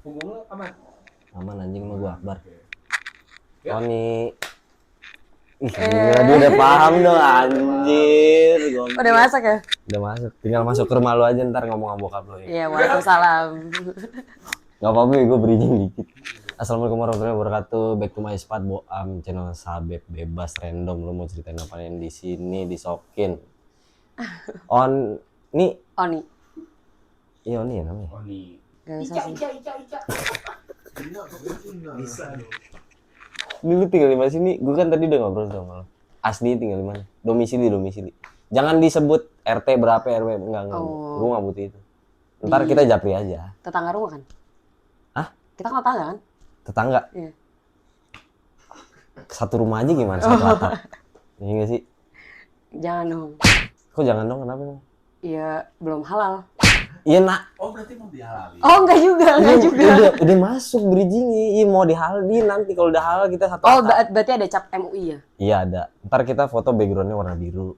Punggung lu aman? Aman anjing mah gua Akbar. Ya. Tony. Ih, gila dia udah paham dong anjir. Udah masak ya? Udah masuk. Tinggal masuk ke rumah lu aja ntar ngomong sama bokap lu ya. Iya, waalaikumsalam. Gak apa-apa ya, gue bridging dikit. Assalamualaikum warahmatullahi wabarakatuh. Back to my spot Boam, channel Sabep bebas random. Lu mau ceritain apa yang di sini disokin. On nih, Oni. iya Oni ya namanya. Oh nih. Gak usah sih. Ica. Bisa dong. Ini lu tinggal di mana sini? Gue kan tadi udah ngobrol sama lu. Asli tinggal di mana? Domisili. Jangan disebut RT berapa RW enggak. Oh. Gue nggak butuh itu. Ntar kita japri aja. Tetangga rumah kan? Hah? Kita kan tetangga kan? Tetangga. Iya. Satu rumah aja gimana satu atap? Iya nggak sih? Jangan dong. Kok jangan dong, kenapa? Iya, belum halal. Iya nak. Oh berarti mau dihalalin. Oh, enggak juga. Udah masuk bridgingnya. Iya mau dihalalin nanti kalau udah halal kita satu Oh, atap. berarti ada cap MUI ya? Iya ada. Ntar kita foto backgroundnya warna biru.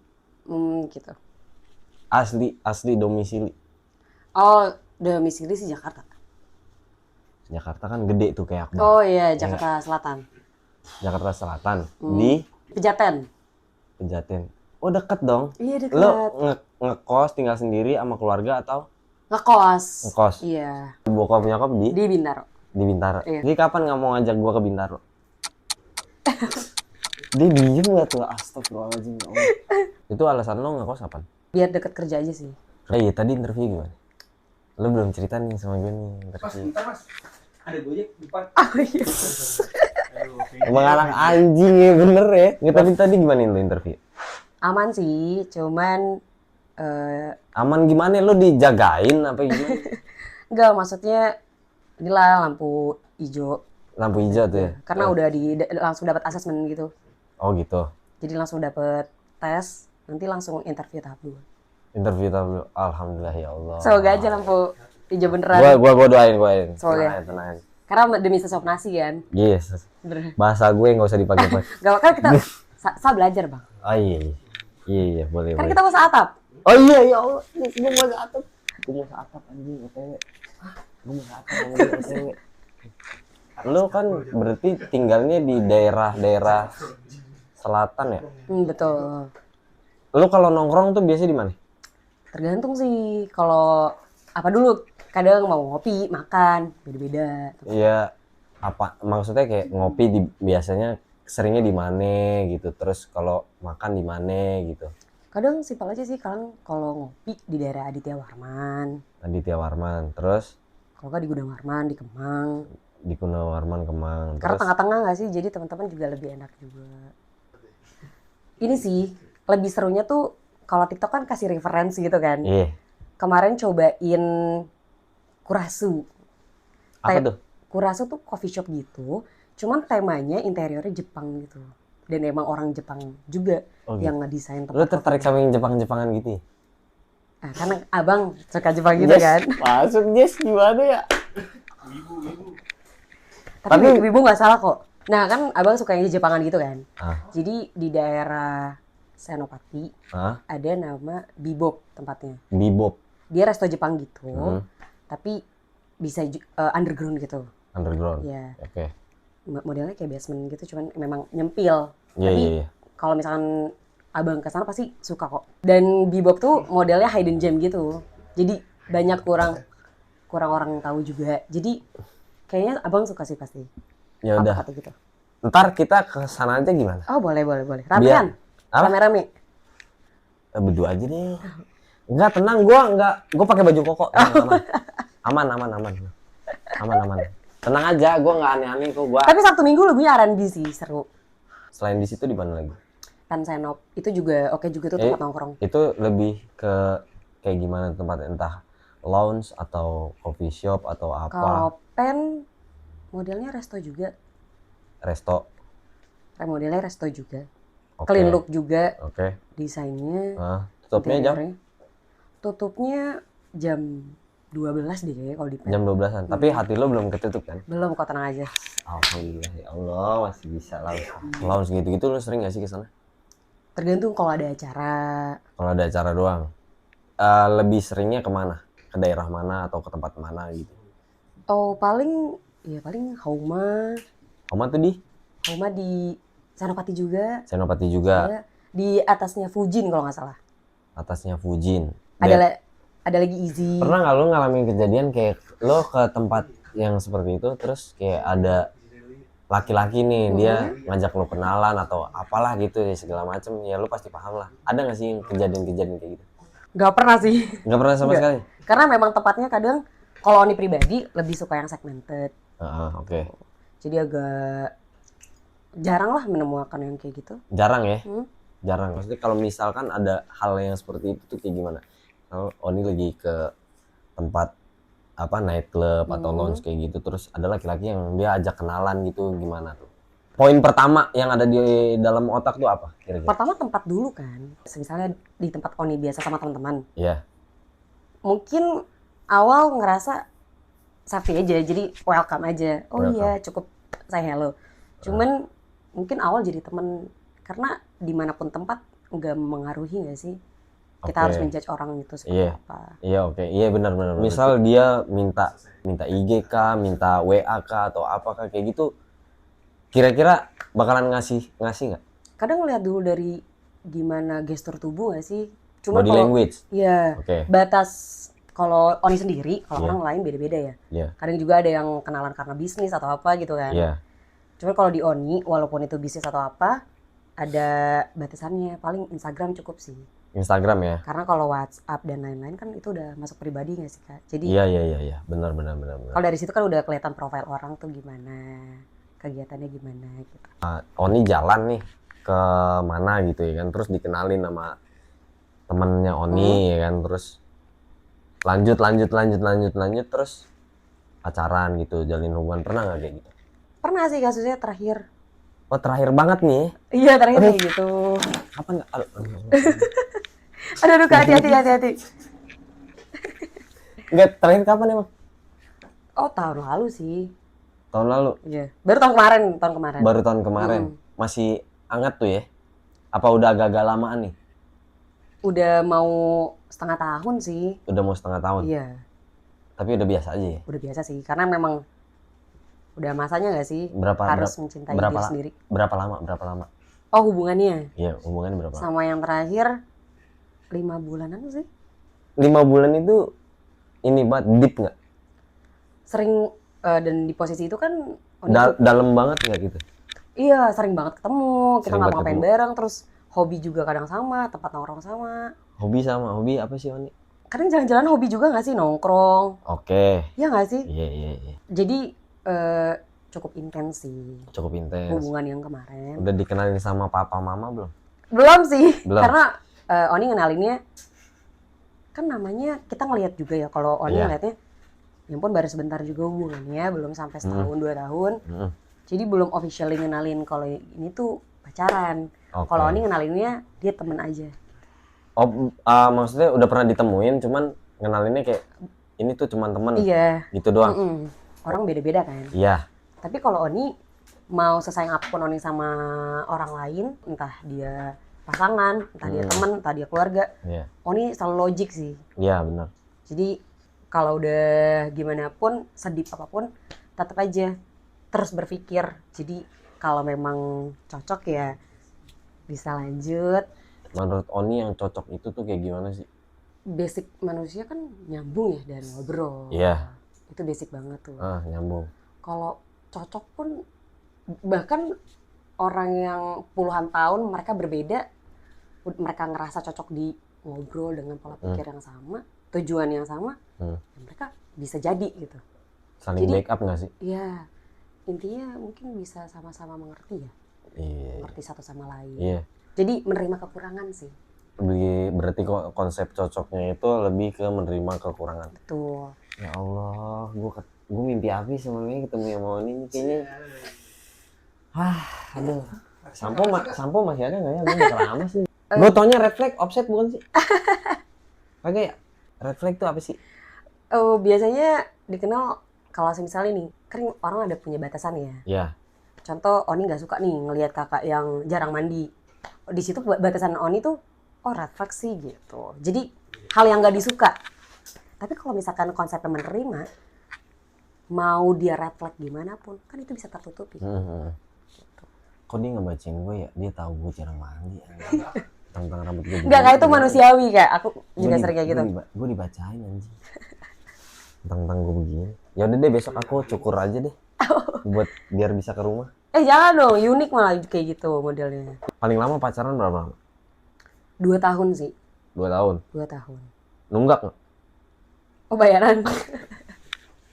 Gitu. Asli domisili. Oh, domisili sih Jakarta. Jakarta kan gede tuh kayak Akbar. Oh iya, Jakarta Selatan. Jakarta Selatan di Pejaten. Pejaten. Oh deket dong. Iya, dekat. Lo ngekos tinggal sendiri sama keluarga atau Ngekos. ngekos? Iya, Bokap nyokap di Bintaro. Bintaro. Iya. Jadi kapan nggak mau ngajak gua ke Bintaro? Dia diem gak tuh? Astagfirullahaladzim. Ya Allah. Itu alasan lo ngekos apa? Biar deket kerja aja sih. Iya tadi interview gimana? Lo belum cerita nih sama gue nih Mas, interview. bentar mas. Ada Gojek depan. Oh iya. Emang anak anjing ya bener ya. Nggak, tapi tadi gimana lo interview? Aman sih, cuman Aman gimana? Lo dijagain apa gimana? enggak, maksudnya inilah lampu hijau. Lampu hijau tuh ya? Karena udah langsung dapat asesmen gitu. Oh gitu. Jadi langsung dapat tes, nanti langsung interview tahap 2. Interview tahu. Alhamdulillah ya Allah. Semoga aja lampu hijau beneran. Gua doain. Semoga. Tenang. Karena demi sesok nasi kan. Yes. Bener. Bahasa gue nggak usah dipakai. Gak apa-apa, kita belajar bang. Oh iya boleh. Kan kita masa atap. Oh iya ya Allah. Gue mau ke atap. Gue mau ke atap anjing OTW. Gue mau ke atap OTW. Lo kan berarti tinggalnya di daerah selatan ya? Betul. Lo kalau nongkrong tuh biasanya di mana? Tergantung sih. Kalau apa dulu? Kadang mau ngopi, makan, beda-beda. Iya. Apa maksudnya kayak ngopi biasanya seringnya di mana gitu. Terus kalau makan di mana gitu. Kadang simpel aja sih. Kalau ngopi di daerah Aditya Warman. Aditya Warman. Terus Kalau nggak di Gudang Warman, di Kemang. di Gunawarman Kemang. Karena Terus tengah-tengah nggak sih, jadi teman-teman juga lebih enak juga. Ini sih lebih serunya tuh kalau TikTok kan kasih referensi gitu kan. iya. Kemarin cobain Kurasu. Apa tuh? Kurasu tuh coffee shop gitu, cuman temanya interiornya Jepang gitu. Dan emang orang Jepang juga Oh, gitu. yang ngedesain tempat. Lo tertarik sama yang Jepang-Jepangan gitu ya? Nah, karena abang suka Jepang gitu kan. Masuk Jess gimana ya? Ibu. Tapi ibu nggak salah kok. Nah kan abang suka yang Jepangan gitu kan. Ah. Jadi di daerah Senopati Hah? ada nama Bebop tempatnya. Bebop. Dia resto Jepang gitu, Hmm. tapi bisa underground gitu. Underground. Ya, Oke. modelnya kayak basement gitu, cuman memang nyempil. Iya Tapi iya. kalau misalkan abang kesana pasti suka kok. Dan Bebop tuh modelnya hidden gem gitu. Jadi banyak kurang orang tahu juga. Jadi kayaknya abang suka sih pasti. Ya udah. Kata gitu. Ntar kita ke sana aja gimana? Oh boleh. Ramean. Apa? Rame-rame. Berdua aja deh. Enggak, tenang, gua pakai baju koko. Aman. Aman. Tenang aja, gua enggak aneh-aneh kok gua. Tapi Sabtu Minggu lebihnya R&B sih, seru. Selain di situ di mana lagi? Pan Senop itu juga oke juga tuh tempat nongkrong. Itu lebih ke kayak gimana tempatnya, entah lounge atau coffee shop atau apa? Kalau Pen modelnya resto juga. Resto. Modelnya resto juga. Oke. Clean look juga Oke. desainnya. Tutupnya jam? interiornya. Tutupnya jam 12 deh kayaknya kalau di Pen. Jam 12-an. Tapi hati lo belum ketutup kan? Belum, kok tenang aja. Alhamdulillah ya Allah masih bisa lounge. Lounge gitu-gitu lo sering gak sih ke sana? Tergantung kalau ada acara. Kalau ada acara doang. Lebih seringnya kemana? Ke daerah mana atau ke tempat mana gitu? Oh paling Hauma Oma tuh di di Senopati juga. Senopati juga, Iya. Di atasnya Fujin kalau nggak salah. atasnya Fujin. Ada lagi Easy. Pernah nggak lo ngalamin kejadian kayak lo ke tempat yang seperti itu terus kayak ada laki-laki nih dia ngajak lo kenalan atau apalah gitu ya segala macem, ya lo pasti paham lah. Ada nggak sih kejadian-kejadian kayak gitu? Nggak pernah sih. Nggak pernah sama Nggak. sekali? Karena memang tempatnya kadang kalau Oni pribadi lebih suka yang segmented. Oke. Jadi agak jarang lah menemukan yang kayak gitu. Jarang ya? Jarang. Maksudnya kalau misalkan ada hal yang seperti itu tuh kayak gimana? Kalau Oni lagi ke tempat apa night club atau lounge kayak gitu terus ada laki-laki yang dia ajak kenalan gitu, gimana tuh? Poin pertama yang ada di dalam otak tuh apa kira-kira? Pertama tempat dulu kan. Misalnya di tempat Oni biasa sama teman-teman. Iya. Mungkin awal ngerasa safety aja, jadi welcome aja. Oh Welcome. iya, cukup say hello. Cuman mungkin awal jadi temen, karena dimanapun tempat nggak mengaruhi nggak sih? Kita Oke. harus menjudge orang itu seperti Iya. apa. Iya, oke. Iya benar. Misal dia minta IG kah, minta WA kah atau apakah kayak gitu, kira-kira bakalan ngasih nggak? Kadang ngeliat dulu dari gimana gestur tubuh nggak sih? Cuma Body kalau language. ya Oke. batas kalau Oni sendiri, kalau Iya. orang lain beda-beda ya. Iya. Kadang juga ada yang kenalan karena bisnis atau apa gitu kan. Iya. Cuman kalau di Oni, walaupun itu bisnis atau apa, ada batasannya. Paling Instagram cukup sih. Instagram ya. Karena kalau WhatsApp dan lain-lain kan itu udah masuk pribadi nggak sih Kak? Jadi Iya. Benar. kalau dari situ kan udah kelihatan profil orang tuh gimana, kegiatannya gimana gitu. Oni jalan nih ke mana gitu ya kan, terus dikenalin sama temennya Oni ya kan, terus lanjut terus pacaran gitu, jalin hubungan, pernah nggak kayak gitu? Pernah sih kasusnya terakhir. Oh terakhir banget nih? Iya terakhir kayak gitu. Kapan? Aduh Kak, hati-hati. Enggak, terakhir kapan emang? Oh tahun lalu sih. Tahun lalu? Iya. Baru tahun kemarin. Baru tahun kemarin. Masih hangat tuh ya? Apa udah agak-agak lamaan nih? Udah mau setengah tahun sih. Udah mau setengah tahun? Iya. Tapi udah biasa aja ya? Udah biasa sih, karena memang udah masanya nggak sih harus mencintai diri sendiri. Berapa lama? Oh hubungannya? Iya, hubungannya berapa lama? Sama yang terakhir 5 bulanan sih. 5 bulan itu ini banget, deep nggak? Sering dan di posisi itu kan Dalam banget nggak gitu? iya sering banget ketemu, kita Sering banget ngapa-ngapain ketemu. bareng, terus hobi juga kadang sama, tempat nongkrong sama. Hobi apa sih Oni? Kadang jalan-jalan hobi juga nggak sih, nongkrong? Oke. Iya nggak sih? Iya. Jadi cukup intens sih Cukup intens. hubungan yang kemarin. Udah dikenalin sama papa mama belum? Belum sih, Belum. karena Oni ngenalinnya kan namanya kita ngelihat juga ya, kalau Oni Iya. ngeliatnya ya ampun baru sebentar juga hubungannya, belum sampai setahun 2 tahun. Mm-mm. Jadi belum officially ngenalin kalau ini tuh pacaran. Oke. Kalau Oni ngenalinnya dia temen aja. Oh, maksudnya udah pernah ditemuin, cuman ngenalinnya kayak ini tuh cuman temen, Iya. gitu doang. Mm-mm. Orang beda-beda kan. Iya. Tapi kalau Oni mau sesayang apapun Oni sama orang lain, entah dia pasangan, entah dia teman, entah dia keluarga, Iya. Oni selalu logik sih. Iya benar. Jadi kalau udah gimana pun, sedih apapun, tetap aja terus berpikir. Jadi kalau memang cocok ya bisa lanjut. Menurut Oni yang cocok itu tuh kayak gimana sih? Basic manusia kan nyambung ya dan ngobrol. Iya. Itu basic banget tuh. Nyambung. Kalau cocok pun, bahkan orang yang puluhan tahun mereka berbeda, mereka ngerasa cocok di ngobrol dengan pola pikir yang sama, tujuan yang sama, ya mereka bisa jadi gitu. Saling Jadi- backup nggak sih? Ya intinya mungkin bisa sama-sama mengerti ya, Iya. mengerti satu sama lain. Iya. Jadi menerima kekurangan sih. Berarti kok konsep cocoknya itu lebih ke menerima kekurangan. Betul. Ya Allah, gue mimpi apa semuanya ketemu yang mau ini kayaknya. Aduh. Sampo masih ada nggak ya? Gue nggak keramas sih. Gue taunya red flag, offset bukan sih? Kagak ya? Red flag tuh apa sih? Oh, biasanya dikenal kalau misalnya nih, kan orang ada punya batasan ya. Ya. Contoh Oni nggak suka nih ngelihat kakak yang jarang mandi. Di situ batasan Oni tuh, oh red flag sih gitu. Jadi hal yang nggak disuka. Tapi kalau misalkan konsepnya menerima, mau dia red flag gimana pun kan itu bisa tertutupi. Kok dia ngebacain gue ya? Dia tahu gue jarang mandi. Tentang rambut gue. Enggak, kayak itu manusiawi kayak aku juga sering kayak gitu. Gue dibacain anjing. Tentang gue begini. Ya udah deh besok aku cukur aja deh. Buat biar bisa ke rumah. Jangan dong, unik malah kayak gitu modelnya. Paling lama pacaran berapa lama? 2 tahun sih. 2 tahun. 2 tahun. Nunggak nggak? Oh, bayaran.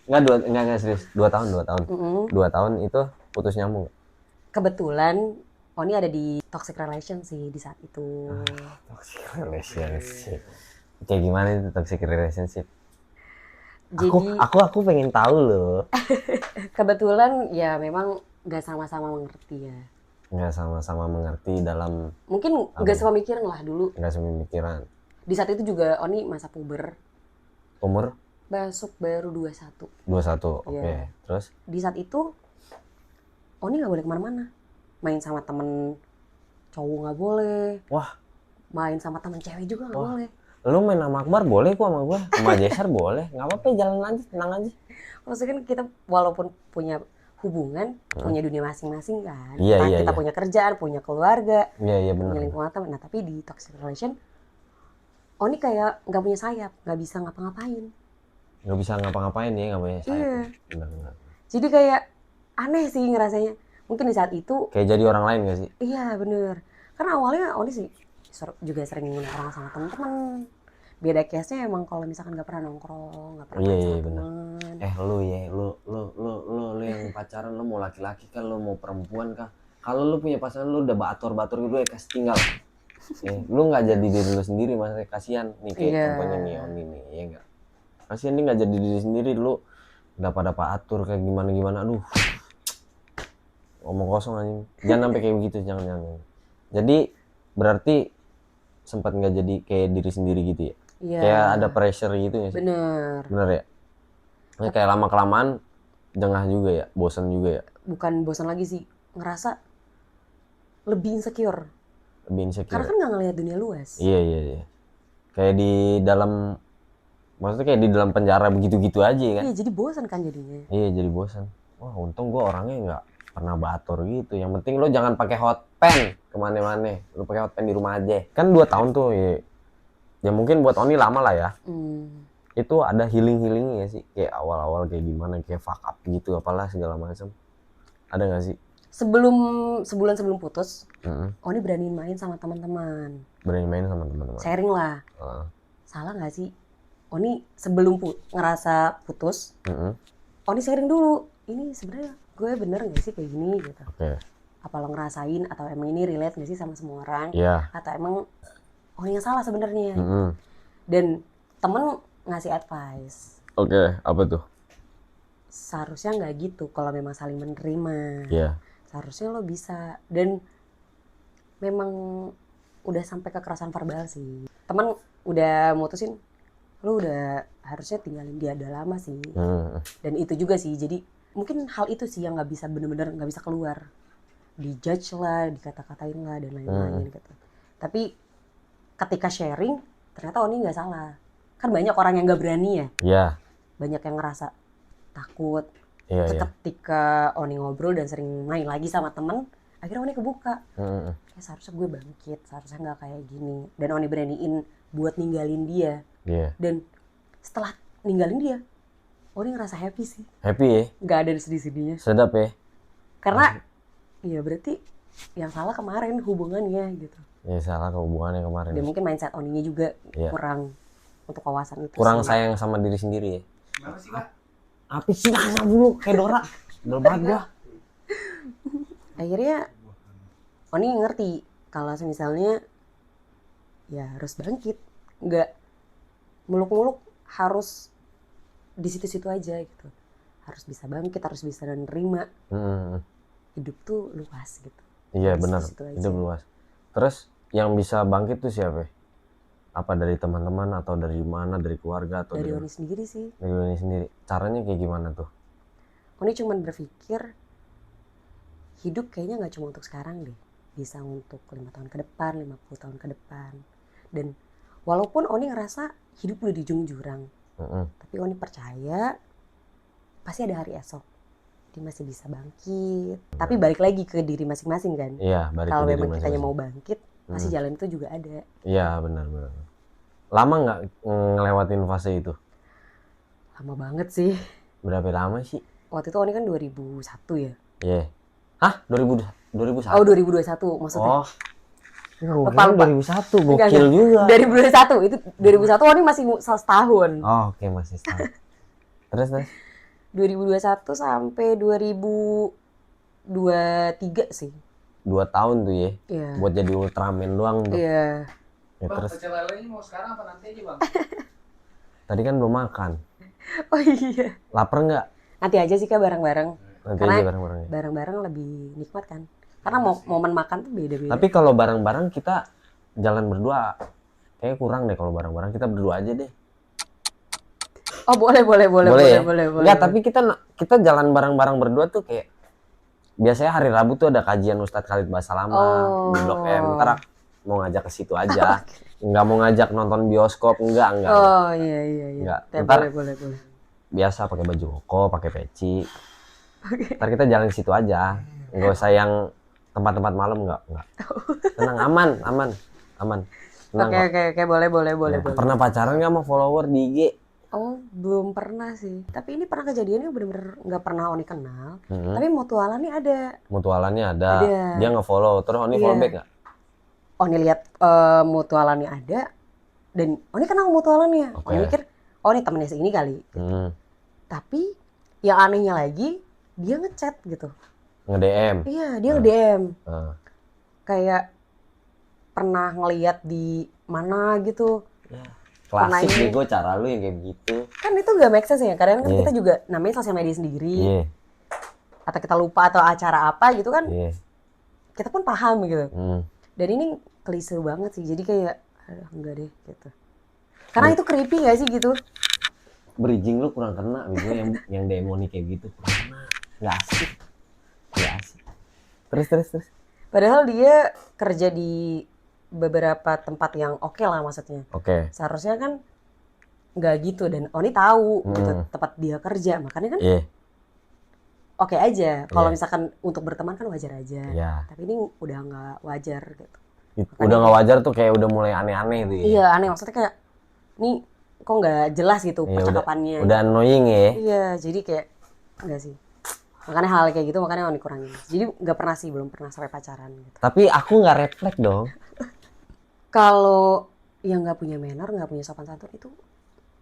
Enggak serius. 2 tahun. 2 tahun itu putus nyambung. Kebetulan Oni ada di toxic relation sih di saat itu. Toxic relationship. Kayak gimana itu toxic relationship? Jadi Aku pengen tahu loh. kebetulan ya memang nggak sama-sama mengerti ya. Nggak sama-sama mengerti dalam. Mungkin nggak sepemikiran lah dulu. Nggak sepemikiran. Di saat itu juga Oni masa puber. Umur? Masuk baru 21. 21, oke. Iya. Terus? Di saat itu Oni nggak boleh kemana-mana. Main sama temen cowok nggak boleh. Wah. Main sama temen cewek juga nggak boleh. Lu main sama Akbar boleh kok sama gue. Sama Jesar boleh. Nggak apa-apa, jalan aja, tenang aja. Maksudnya kan kita walaupun punya hubungan, punya dunia masing-masing kan. Iya, iya, Kita iya. punya kerjaan, punya keluarga, Iya punya benar. lingkungan teman. Nah tapi di toxic relation, Oni kayak nggak punya sayap, nggak bisa ngapa-ngapain. Nggak bisa ngapa-ngapain ya, nggak punya sayap. Iya. Benar. Jadi kayak aneh sih ngerasanya. Mungkin di saat itu, Kayak jadi orang lain nggak sih? iya bener. Karena awalnya Oni sih juga sering nongkrong sama temen-temen. Beda case-nya emang kalau misalkan nggak pernah nongkrong, nggak pernah Iya, main iya, sama bener. temen. Lu yang pacaran, lu mau laki-laki kan, lu mau perempuan kah? Kalau lu punya pasangan lu udah bator-bator gitu ya kasih tinggal. Lu nggak jadi diri lu sendiri, maksudnya kasihan nih kayak Iya. contohnya nih Oni nih, ya nggak? Kasihan dia nggak jadi diri sendiri, lu udah pada atur kayak gimana, aduh. Omong kosong aja. Jangan sampai kayak begitu, jangan. Jadi berarti sempat nggak jadi kayak diri sendiri gitu ya? Iya. Kayak ada pressure gitu ya sih? Bener. Bener ya? Ini kayak lama-kelamaan jengah juga ya, bosan juga ya, Bukan bosan lagi sih, ngerasa lebih insecure. lebih insecure. Karena kan nggak ngelihat dunia luas. Iya. Kayak di dalam, maksudnya kayak di dalam penjara begitu-gitu aja kan? Iya, jadi bosan kan jadinya. Iya, jadi bosan. Wah, untung gue orangnya nggak pernah bator gitu. Yang penting lo jangan pakai hot pen kemana-mana. Lo pakai hot pen di rumah aja. Kan 2 tahun tuh ya. Ya mungkin buat Oni lama lah ya. Itu ada healing-healingnya sih. Kayak awal-awal kayak gimana, kayak fuck up gitu, apalah segala macam. Ada nggak sih? Sebulan sebelum putus, Mm-mm. Oni berani main sama teman-teman. Berani main sama teman-teman. Sharing lah. Heeh. Salah nggak sih? Oni sebelum ngerasa putus, Mm-mm. Oni sharing dulu. Ini sebenarnya gue bener nggak sih kayak gini gitu. Oke. Apa lo ngerasain atau emang ini relate nggak sih sama semua orang? Iya. Atau emang Oni yang salah sebenarnya? Mm-mm. Dan temen ngasih advice. Oke, apa tuh? Seharusnya nggak gitu kalau memang saling menerima. Iya. Seharusnya lo bisa. Dan memang udah sampai kekerasan verbal sih. Temen udah mutusin, lo udah harusnya tinggalin dia udah lama sih. Dan itu juga sih, jadi mungkin hal itu sih yang nggak bisa bener-bener nggak bisa keluar. Dijudge lah, dikata-katain lah dan lain-lain gitu. Tapi ketika sharing, ternyata Oni nggak salah. Kan banyak orang yang nggak berani ya. Iya. Banyak yang ngerasa takut. Iya. Ketika Oni ngobrol dan sering main lagi sama temen, akhirnya Oni kebuka. Mm-mm. Ya seharusnya gue bangkit, seharusnya nggak kayak gini. Dan Oni beraniin buat ninggalin dia. Iya. Dan setelah ninggalin dia, Oni ngerasa happy sih. Happy ya? Nggak ada sedih-sedihnya. Sedap ya? Karena ya berarti yang salah kemarin hubungannya gitu. Ya salah ke hubungannya kemarin. Dan mungkin mindset Oninya juga Iya. kurang untuk kawasan itu. Kurang sih. sayang sama diri sendiri ya? Kenapa sih kak? Apa sih nanya dulu kayak Dora? Udah banget gua. Akhirnya Oni ngerti kalau misalnya ya harus bangkit, nggak muluk-muluk harus di situ-situ aja gitu. Harus bisa bangkit, harus bisa nerima. Hidup tuh luas gitu. Iya Di benar, situ-situ aja. hidup luas. Terus yang bisa bangkit tuh siapa? Apa dari teman-teman atau dari mana? Dari keluarga atau Dari dari Oni sendiri sih. Dari Oni sendiri. Caranya kayak gimana tuh? Oni cuman berpikir hidup kayaknya nggak cuma untuk sekarang deh. Bisa untuk 5 tahun ke depan, 50 tahun ke depan. Dan walaupun Oni ngerasa hidup udah di ujung jurang, tapi Oni percaya pasti ada hari esok. Dia masih bisa bangkit. Tapi balik lagi ke diri masing-masing kan. Iya, balik Kalau ke diri memang kitanya masing-masing. mau bangkit, pasti jalan itu juga ada. Iya, benar. Lama nggak ngelewatin fase itu? Lama banget sih. Berapa lama sih? Waktu itu Oni kan 2001 ya. Iya. Hah? 2001? Oh 2021 maksudnya. Oh. Lupa, lupa. 2001, Enggak, gokil juga. 2021 itu 2001 Oni masih setahun. Oh, oke, masih setahun. Terus 2021 sampai 2023 sih. 2 tahun tuh ya. Iya. Buat jadi Ultraman doang tuh. Iya. Ya, Bang, terus pecel lelenya mau sekarang apa nanti aja bang? tadi kan belum makan. Oh iya. Lapar nggak? Nanti aja sih Kak bareng-bareng. Nanti Karena aja bareng-bareng ya. bareng-bareng lebih nikmat kan. Karena momen makan tuh beda-beda. Tapi kalau bareng-bareng kita jalan berdua kayaknya kurang deh. Kalau bareng-bareng kita berdua aja deh. Oh boleh. Ya? Boleh. Enggak, tapi kita jalan bareng-bareng berdua tuh kayak biasanya hari Rabu tuh ada kajian Ustadz Khalid Basalamah di Blok M. Ntar mau ngajak ke situ aja. Nggak mau ngajak nonton bioskop, enggak. Oh iya. Enggak. Ya, Ntar boleh. biasa pakai baju koko, pakai peci. Ntar kita jalan ke situ aja. Nggak usah yang tempat-tempat malam, enggak. Tenang, aman. Tenang kok. Oke, boleh. Pernah pacaran nggak sama follower di IG? Oh, belum pernah sih. Tapi ini pernah kejadiannya bener-bener nggak pernah Oni kenal. Hmm. Tapi mutualannya ada. Mutualannya ada. Ada. Dia nge-follow, terus Oni Iya. follow back nggak? Oni lihat mutualannya ada. Dan Oni kenal mutualannya. Oke. Oni mikir, oh ini temennya segini kali. Hmm. Tapi yang anehnya lagi, dia ngechat gitu. Nge-DM. Iya, dia nge-DM. Nah. Kayak pernah ngeliat di mana gitu. Klasik Pernah ini. bego cara lu yang kayak begitu. Kan itu nggak make sense ya. Kadang kan Iya. kita juga namanya sosial media sendiri. Iya. Atau kita lupa atau acara apa gitu kan. Iya. Kita pun paham gitu. Hmm. Dan ini klise banget sih. Jadi kayak, aduh enggak deh gitu. Karena itu creepy gak sih gitu? Bridging lu kurang kena bego yang demoni kayak gitu kurang kena. Nggak asik. Terus. Padahal dia kerja di beberapa tempat yang oke lah maksudnya. Oke. Seharusnya kan nggak gitu. Dan Oni tahu gitu tempat dia kerja. Makanya kan Iya. oke aja. Kalau Iya. misalkan untuk berteman kan wajar aja. Iya. Tapi ini udah nggak wajar gitu. Udah nggak wajar tuh, kayak udah mulai aneh-aneh tuh ya. Iya aneh. Maksudnya kayak, nih kok nggak jelas gitu Iya, percakapannya. Udah annoying ya. Iya, jadi kayak enggak sih. Makanya hal kayak gitu makanya Oni kurangin. Jadi nggak pernah sih, belum pernah sampai pacaran gitu. Tapi aku nggak red flag dong. Kalau yang nggak punya manner, nggak punya sopan santun itu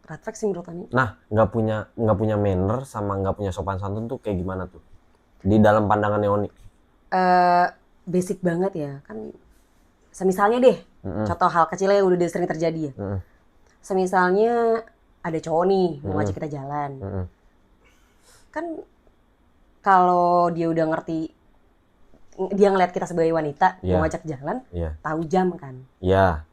red flag sih menurut Ani. Nah, nggak punya manner sama nggak punya sopan santun tuh kayak gimana tuh? Di dalam pandangannya Oni. Basic banget ya kan. Semisalnya deh, contoh hal kecilnya yang udah sering terjadi ya. Semisalnya ada cowok nih mau ngajak kita jalan. Kan kalau dia udah ngerti, dia ngeliat kita sebagai wanita mau ngajak jalan, tahu jam kan. Iya.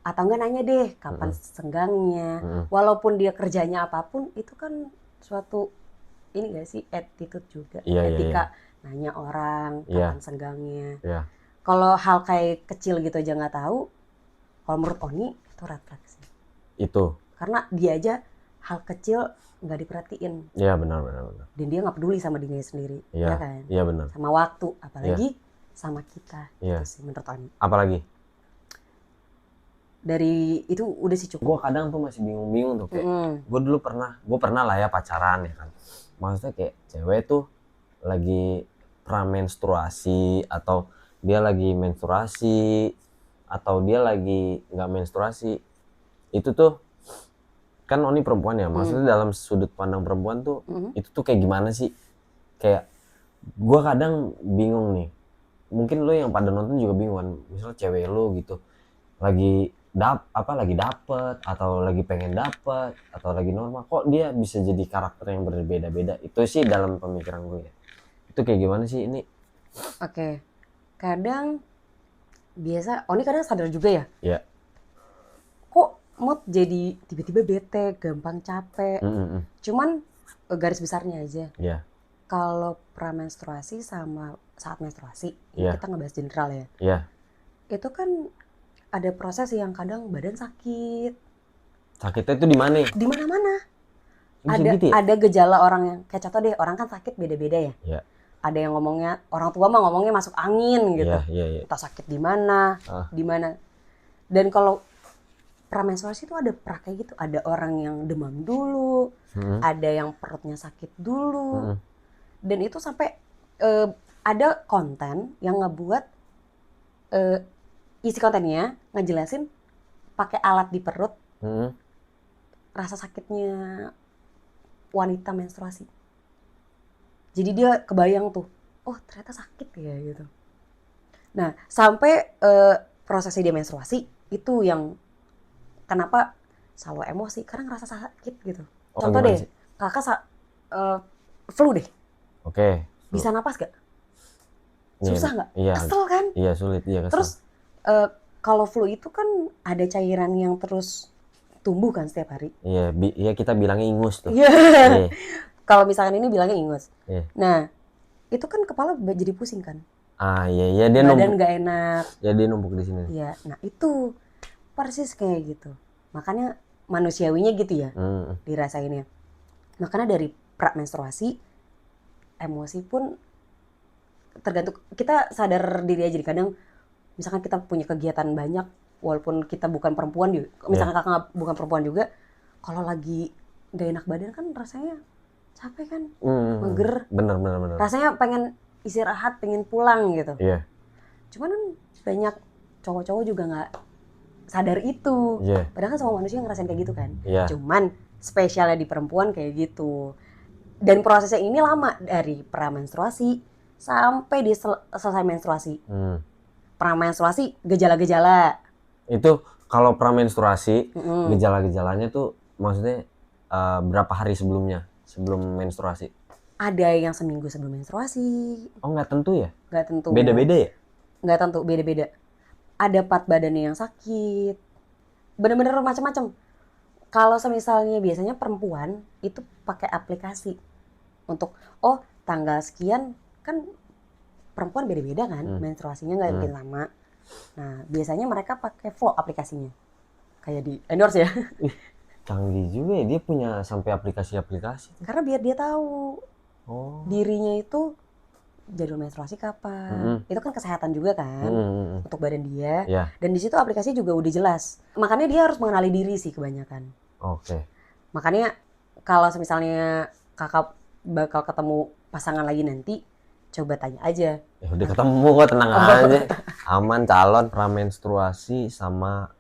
Atau enggak nanya deh kapan senggangnya. Walaupun dia kerjanya apapun, itu kan suatu ini gak sih attitude juga. Etika nanya orang kapan senggangnya. Kalau hal kayak kecil gitu aja nggak tahu, kalau menurut Oni itu red flag sih. Itu. Karena dia aja hal kecil nggak diperhatiin. Iya benar. Dan dia nggak peduli sama dirinya sendiri, ya kan? Iya benar. Sama waktu, apalagi sama kita. Iya. Itu sih menurut Oni. Apalagi? Dari itu udah sih cukup. Gue kadang tuh masih bingung tuh kayak. Gue pernah lah ya pacaran ya kan. Maksudnya kayak cewek tuh lagi pramenstruasi atau dia lagi menstruasi atau dia lagi nggak menstruasi, itu tuh kan Oni perempuan ya, maksudnya dalam sudut pandang perempuan tuh itu tuh kayak gimana sih? Kayak gue kadang bingung nih, mungkin lo yang pada nonton juga bingung kan, misal cewek lo gitu lagi dapet atau lagi pengen dapet atau lagi normal, kok dia bisa jadi karakter yang berbeda-beda. Itu sih dalam pemikiran gue ya. Itu kayak gimana sih ini? Oke. Kadang biasa Oni kadang sadar juga ya. Iya. Kok mood jadi tiba-tiba bete, gampang capek. Cuman garis besarnya aja. Iya. Kalau pramenstruasi sama saat menstruasi, Iya. kita ngebahas general ya. Iya. Itu kan ada proses yang kadang badan sakit. Sakitnya itu di mana? Di mana-mana. Bisa ada gitu ya? ada gejala orang yang kayak contoh deh, orang kan sakit beda-beda ya. Iya. Ada yang ngomongnya, orang tua mah ngomongnya masuk angin gitu. Iya, iya, iya. Entah sakit di mana, Ah. di mana. Dan kalau pramenstruasi itu ada kayak gitu. Ada orang yang demam dulu, ada yang perutnya sakit dulu. Dan itu sampai ada konten yang ngebuat isi kontennya ngejelasin pakai alat di perut rasa sakitnya wanita menstruasi. Jadi dia kebayang tuh, oh ternyata sakit ya gitu. Nah sampai prosesnya dia menstruasi itu yang kenapa selalu emosi karena ngerasa sakit gitu. Oh, Contoh gimana deh, sih? kakak flu deh, Oke. bisa napas gak? Iya, Susah nggak? Iya. Kesel kan? Iya, sulit, iya kesel. Terus kalau flu itu kan ada cairan yang terus tumbuh kan setiap hari. Iya, iya kita bilangnya ingus tuh. Iya. Iya. Kalau misalkan ini bilangnya ingus. Iya. Nah, itu kan kepala jadi pusing kan? Ah, iya, iya dia Badan numpuk. nggak enak. Ya dia numpuk di sini. Iya, nah itu persis kayak gitu. Makanya manusiawinya gitu ya dirasainnya. Makanya dari pra-menstruasi, emosi pun tergantung. Kita sadar diri aja nih, kadang misalkan kita punya kegiatan banyak, walaupun kita bukan perempuan juga, misalkan kakak bukan perempuan juga, kalau lagi gak enak badan kan rasanya capek kan, mager. Bener. Rasanya pengen istirahat, pengen pulang gitu. Iya. Cuman kan banyak cowok-cowok juga nggak sadar itu. Iya. Padahal kan semua manusia ngerasain kayak gitu kan. Iya. Cuman spesialnya di perempuan kayak gitu. Dan prosesnya ini lama dari pra-menstruasi sampai di selesai menstruasi. Pra-menstruasi gejala-gejala. Itu kalau pramenstruasi, gejala-gejalanya tuh maksudnya berapa hari sebelumnya? Sebelum menstruasi? Ada yang seminggu sebelum menstruasi. Oh, nggak tentu ya? Nggak tentu. Beda-beda ya? Nggak tentu, beda-beda. Ada part badannya yang sakit. Bener-bener macam-macam. Kalau misalnya biasanya perempuan itu pakai aplikasi untuk tanggal sekian kan perempuan beda-beda kan menstruasinya nggak mungkin sama. Nah biasanya mereka pakai Flow aplikasinya, kayak di endorse ya. Canggih juga ya, dia punya sampai aplikasi-aplikasi. Karena biar dia tahu dirinya itu jadwal menstruasi kapan. Itu kan kesehatan juga kan untuk badan dia. Yeah. Dan di situ aplikasi juga udah jelas. Makanya dia harus mengenali diri sih kebanyakan. Oke. Makanya kalau misalnya kakak bakal ketemu pasangan lagi nanti, coba tanya aja. Ya udah ketemu kok, tenang aja. Aman, calon. Pramenstruasi sama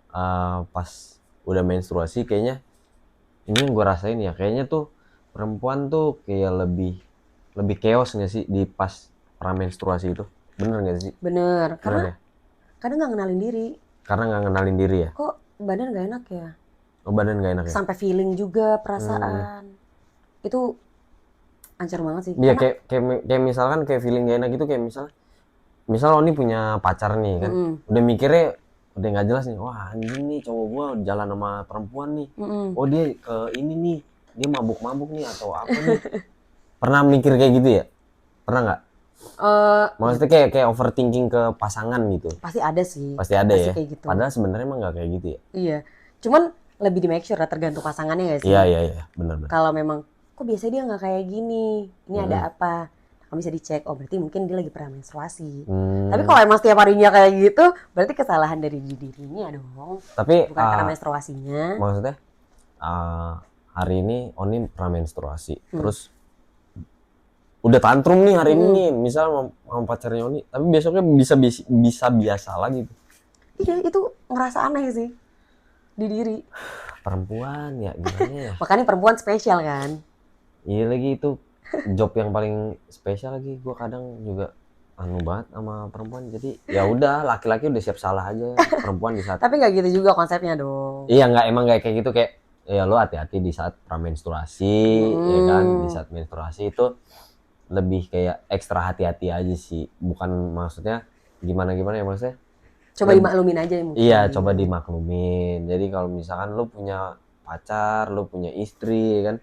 pas udah menstruasi kayaknya ini yang gue rasain ya, kayaknya tuh perempuan tuh kayak lebih chaos nggak sih di pas pramenstruasi itu? Bener nggak sih? Bener, karena ya? kadang nggak ngenalin diri. Karena nggak ngenalin diri ya? Kok badan nggak enak ya? Oh, badan nggak enak ya? Sampai feeling juga, perasaan. Itu hancur banget sih. Iya, kayak misalkan kayak feeling gak enak gitu, kayak misal Oni punya pacar nih kan, udah mikirnya udah nggak jelas nih, wah anjing nih cowok gua jalan sama perempuan nih, oh dia ke ini nih, dia mabuk-mabuk nih atau apa nih. Pernah mikir kayak gitu ya? Pernah nggak? Maksudnya kayak overthinking ke pasangan gitu? Pasti ada sih. Pasti ada ya? Kayak gitu. Padahal sebenarnya emang nggak kayak gitu ya? Iya, cuman lebih di make sure lah, tergantung pasangannya nggak sih? Iya, benar. Kalau memang kok biasa dia nggak kayak gini, ini ada apa? Kamu bisa dicek, oh berarti mungkin dia lagi pernah menstruasi. Tapi kalau emang setiap harinya kayak gitu, berarti kesalahan dari dirinya dong. Tapi bukan karena menstruasinya. Maksudnya hari ini Oni pernah menstruasi, terus udah tantrum nih hari ini nih, misal sama pacarnya Oni, tapi besoknya bisa biasa lagi. Iya, itu ngerasa aneh sih di diri. Perempuan ya gimana ya? Makanya perempuan spesial kan? Iya lagi, itu job yang paling spesial lagi. Gue kadang juga anu banget sama perempuan, jadi ya udah, laki-laki udah siap salah aja, perempuan di saat. Tapi nggak gitu juga konsepnya dong. Iya, emang kayak gitu, kayak ya lo hati-hati di saat pramenstruasi, ya kan, di saat menstruasi itu lebih kayak ekstra hati-hati aja sih, bukan maksudnya gimana ya, maksudnya coba dimaklumin aja mungkin. Iya, coba dimaklumin. Jadi kalau misalkan lo punya pacar, lo punya istri kan,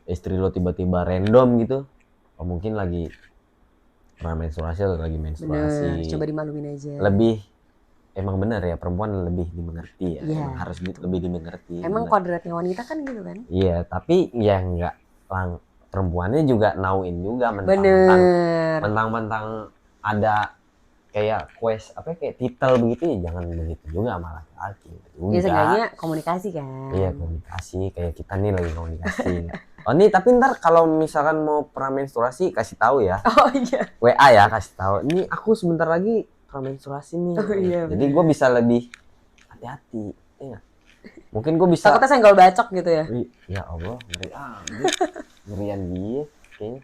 istri lo tiba-tiba random gitu, mungkin lagi pernah menstruasi atau lagi menstruasi. Bener, coba dimaklumin aja. emang benar ya, perempuan lebih dimengerti ya. Iya. Emang harus lebih dimengerti. Emang benar. kodratnya wanita kan gitu kan. Iya, tapi ya nggak perempuannya juga nauin juga mentang-mentang Bener. ada kayak quest apa kayak titel begitu ya, jangan begitu juga sama laki-laki Ya juga. seenggaknya komunikasi kan. Iya, komunikasi kayak kita nih lagi komunikasi. Oh nih, tapi ntar kalau misalkan mau pramenstruasi kasih tahu ya. Oh iya. WA ya, kasih tahu. Ini aku sebentar lagi pramenstruasi nih. Oh iya, Jadi bener. gue bisa lebih hati-hati. Iya. Mungkin gue bisa. Takutnya senggol bacok gitu ya. Ya Allah, ngeri ngerian dia kayaknya.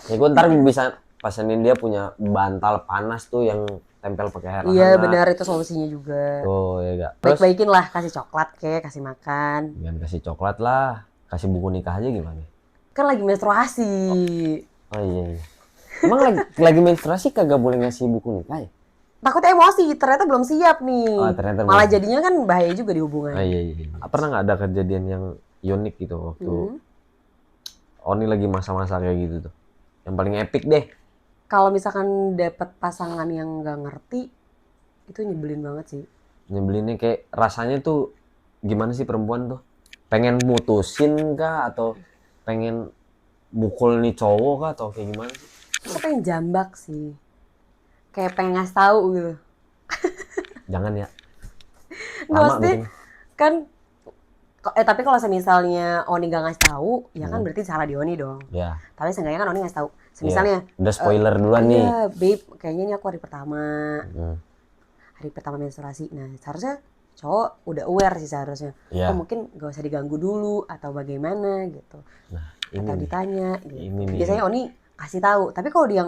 Ya gue ntar bisa pasenin dia punya bantal panas tuh yang tempel pakai air Iya hangat. benar, itu solusinya juga. Tuh ya gak. Terus Baik-baikin lah, kasih coklat kek, kasih makan. jangan kasih coklat lah, kasih buku nikah aja gimana? Kan lagi menstruasi. Oh iya. Emang lagi menstruasi kagak boleh ngasih buku nikah ya? Takut emosi, ternyata belum siap nih. Oh, ternyata Malah belum. jadinya kan bahaya juga di hubungan. Oh iya. Pernah nggak ada kejadian yang unik gitu waktu Oni lagi masa-masa kayak gitu tuh? Yang paling epic deh. Kalau misalkan dapet pasangan yang nggak ngerti, itu nyebelin banget sih. Nyebelinnya kayak rasanya tuh gimana sih perempuan tuh? Pengen mutusin kah atau pengen mukul nih cowok kah atau kayak gimana sih? Aku pengen jambak sih. Kayak pengen ngasih tahu gitu. Jangan ya. Nggak, Lama maksudnya bikin. kan tapi kalau misalnya Oni gak ngasih tahu, ya kan berarti salah di Oni dong. Ya. Tapi seenggaknya kan Oni ngasih tahu. Iya. Misalnya, Udah spoiler duluan nih. iya, babe, kayaknya ini aku hari pertama. Hmm. Hari pertama menstruasi. Nah, seharusnya cowok udah aware sih seharusnya. Iya. Oh, mungkin gak usah diganggu dulu atau bagaimana gitu. Nah, Atau ini ditanya gitu. Ini nih. Biasanya Oni kasih tahu. Tapi kalau dia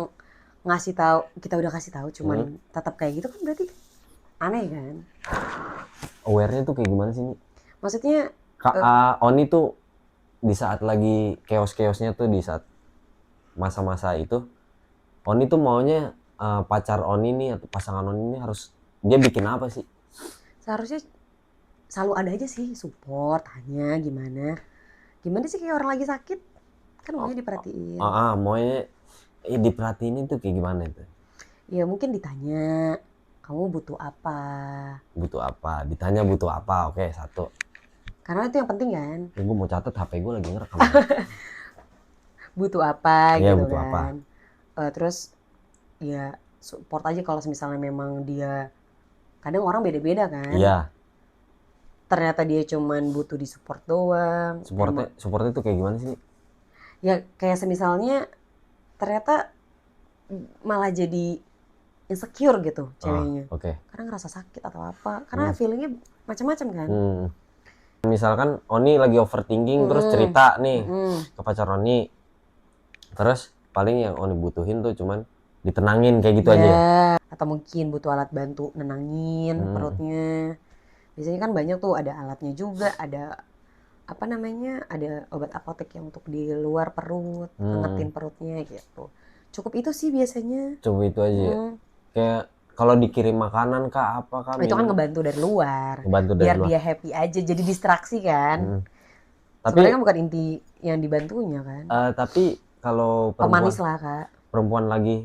ngasih tahu, kita udah kasih tahu cuman tetap kayak gitu kan berarti aneh kan? aware-nya tuh kayak gimana sih nih? Maksudnya Oni tuh di saat lagi chaos-chaosnya tuh di saat masa-masa itu, Oni tuh maunya pacar Oni nih atau pasangan Oni ini harus dia bikin apa sih? seharusnya selalu ada aja sih support, tanya gimana sih kayak orang lagi sakit kan maunya diperhatiin. Maunya diperhatiin itu kayak gimana itu? Ya mungkin ditanya kamu butuh apa, Ditanya butuh apa. Oke, satu. karena itu yang penting kan. Gue mau catat, HP gue lagi ngerekam. Butuh apa Iya, gitu butuh apa. kan. Terus ya support aja kalau misalnya memang dia, kadang orang beda-beda kan. Iya. Ternyata dia cuman butuh di support doang. Supportnya tuh kayak gimana sih? Ya kayak semisalnya ternyata malah jadi insecure gitu ceweknya. Oke. Karena ngerasa sakit atau apa. Karena feelingnya macam-macam kan. Misalkan Oni lagi overthinking terus cerita nih ke pacar Oni. Terus paling yang Oni butuhin tuh cuman ditenangin kayak gitu aja ya? Atau mungkin butuh alat bantu nenangin perutnya. Biasanya kan banyak tuh, ada alatnya juga, ada apa namanya, ada obat apotek yang untuk di luar perut, ngangetin perutnya gitu. Cukup itu sih biasanya. Coba itu aja ya? Kayak kalau dikirim makanan kah apa kah? Itu kan ngebantu dari luar. Ngebantu dari biar luar. dia happy aja, jadi distraksi kan. Tapi sebenarnya kan bukan inti yang dibantunya kan. Tapi kalau pemanis lah Kak. perempuan lagi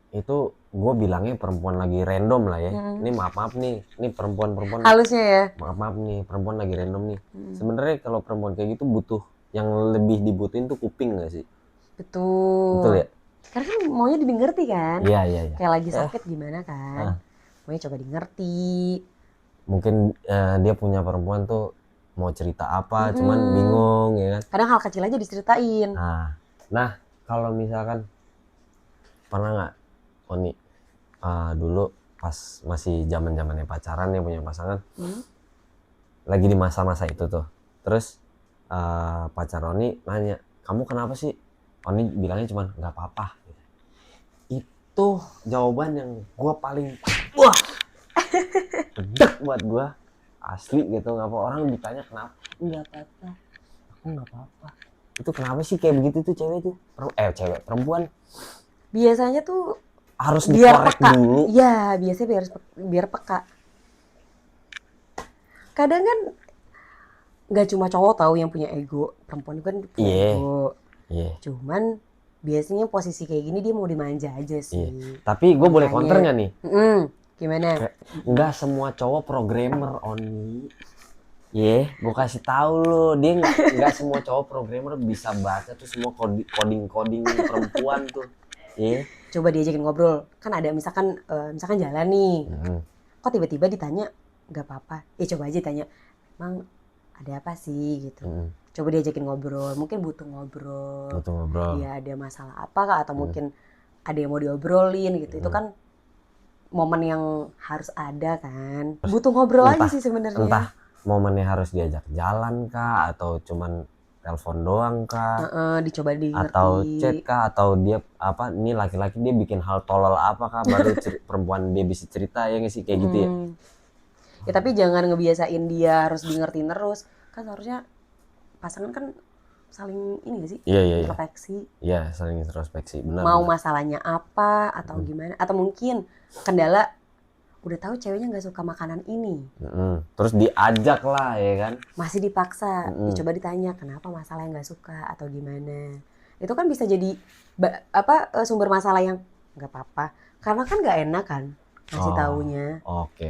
itu, gue bilangnya perempuan lagi random lah ya. Ini maaf nih, ini perempuan halusnya ya. maaf nih, perempuan lagi random nih. Sebenarnya kalau perempuan kayak gitu butuh yang lebih dibutuhin tuh kuping nggak sih? Betul Ya. Karena kan maunya dimengerti kan. Iya. Kayak lagi sakit gimana kan. Maunya coba dimengerti. Mungkin dia punya perempuan tuh mau cerita apa, cuman bingung ya kan. Kadang hal kecil aja diceritain. Nah kalau misalkan pernah nggak Oni dulu pas masih zamannya pacaran ya, punya pasangan, lagi di masa-masa itu tuh, terus pacar Oni nanya, kamu kenapa sih? Oni bilangnya cuman nggak apa-apa. Itu jawaban yang gue paling gedek buat gue, asli gitu. Nggak apa, orang ditanya kenapa, nggak apa-apa, aku nggak apa-apa. Itu kenapa sih kayak begitu tuh cewek tuh? Perempuan Biasanya tuh harus biar dikorek peka. dulu. Iya, biasanya biar peka. Kadang kan nggak cuma cowok tahu yang punya ego, perempuan kan punya ego. Cuman biasanya posisi kayak gini dia mau dimanja aja sih. Tapi gue boleh counter nggak nih? Gimana? Nggak semua cowok programmer, Oni. Gue kasih tahu lo, dia nggak semua cowok programmer bisa baca tuh semua coding perempuan tuh. Coba diajakin ngobrol. Kan ada misalkan jalan nih. Kok tiba-tiba ditanya nggak apa-apa. Coba aja tanya, emang ada apa sih gitu. Coba diajakin ngobrol. Mungkin butuh ngobrol. Dia ada masalah apa kah? Atau mungkin ada yang mau diobrolin gitu. Itu kan momen yang harus ada kan. Butuh ngobrol aja sih sebenarnya. Entah momennya harus diajak jalan kah, atau cuman telepon doang kah, dicoba di atau chat kah, atau dia apa, ini laki-laki dia bikin hal tolol apa kah, baru perempuan dia bisa cerita, ya nggak sih, kayak gitu ya. Ya tapi jangan ngebiasain dia harus di ngertiin terus. Kan seharusnya pasangan kan saling ini gak sih? Introspeksi. Iya, saling introspeksi, benar. Mau masalahnya apa atau gimana? Atau mungkin kendala udah tahu ceweknya nggak suka makanan ini. Terus diajak lah, ya kan? Masih dipaksa. Coba ditanya kenapa masalahnya nggak suka atau gimana. Itu kan bisa jadi sumber masalah yang nggak apa-apa. Karena kan nggak enak kan ngasih taunya.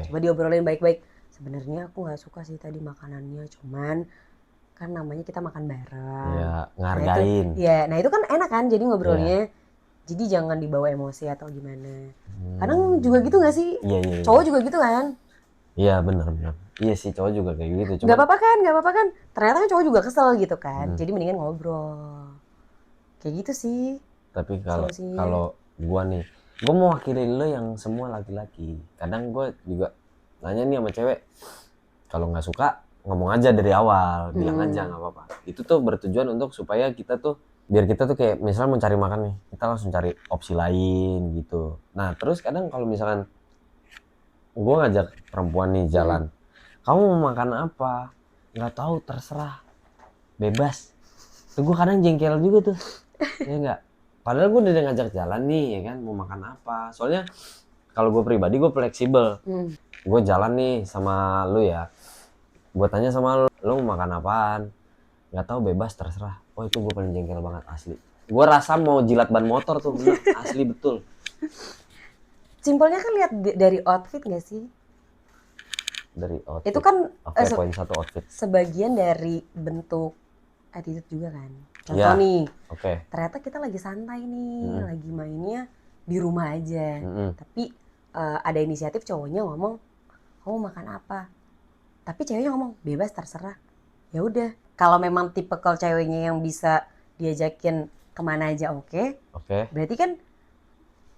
Coba diobrolin baik-baik. Sebenarnya aku nggak suka sih tadi makanannya, cuman kan namanya kita makan bareng. Iya, ngargain. Nah itu kan enak kan jadi ngobrolnya. Jadi jangan dibawa emosi atau gimana. Kadang juga gitu gak sih? Iya. Cowok juga gitu kan? Iya, benar. Iya sih, cowok juga kayak gitu. Gak apa-apa kan? Ternyata kan cowok juga kesel gitu kan. Jadi mendingan ngobrol. Kayak gitu sih. Tapi kalau gua nih, gua mau wakilin lo yang semua laki-laki. Kadang gua juga nanya nih sama cewek, kalau nggak suka ngomong aja dari awal, bilang aja nggak apa-apa. Itu tuh bertujuan untuk supaya kita tuh, biar kita tuh kayak misalnya mau cari makan nih, kita langsung cari opsi lain gitu. Nah terus kadang kalau misalkan gue ngajak perempuan nih jalan, kamu mau makan apa? Nggak tahu, terserah, bebas. Tuh gue kadang jengkel juga tuh, ya nggak. Padahal gue udah ngajak jalan nih, ya kan, mau makan apa? Soalnya kalau gue pribadi gue fleksibel. Gue jalan nih sama lu ya, gue tanya sama lu mau makan apaan? Nggak tahu, bebas, terserah. Oh itu gue paling jengkel banget, asli. Gue rasa mau jilat ban motor tuh, bener, asli betul. Simpelnya kan lihat dari outfit gak sih? Dari outfit. Itu kan poin satu outfit. Sebagian dari bentuk attitude juga kan. Contoh nih, ternyata kita lagi santai nih, lagi mainnya di rumah aja. Tapi ada inisiatif cowoknya ngomong, kamu makan apa? Tapi ceweknya ngomong, bebas, terserah. Ya udah. Kalau memang tipikal ceweknya yang bisa diajakin kemana aja oke. Berarti kan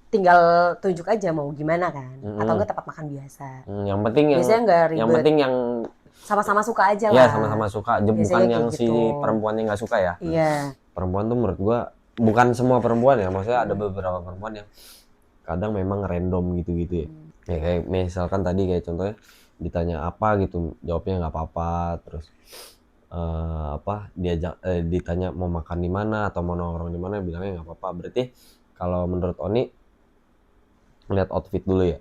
tinggal tunjuk aja mau gimana kan, atau enggak tempat makan biasa. Yang penting biasanya nggak ribet. Yang penting yang sama-sama suka aja lah. Iya, sama-sama suka. Bukan yang gitu. Si perempuannya nggak suka ya. Iya. Perempuan tuh menurut gua, bukan semua perempuan ya, maksudnya ada beberapa perempuan yang kadang memang random gitu-gitu ya. Ya kayak misalkan tadi kayak contohnya ditanya apa gitu, jawabnya nggak apa-apa, terus ditanya mau makan di mana atau mau nongkrong di mana, bilangnya nggak apa-apa. Berarti kalau menurut Oni ngeliat outfit dulu ya.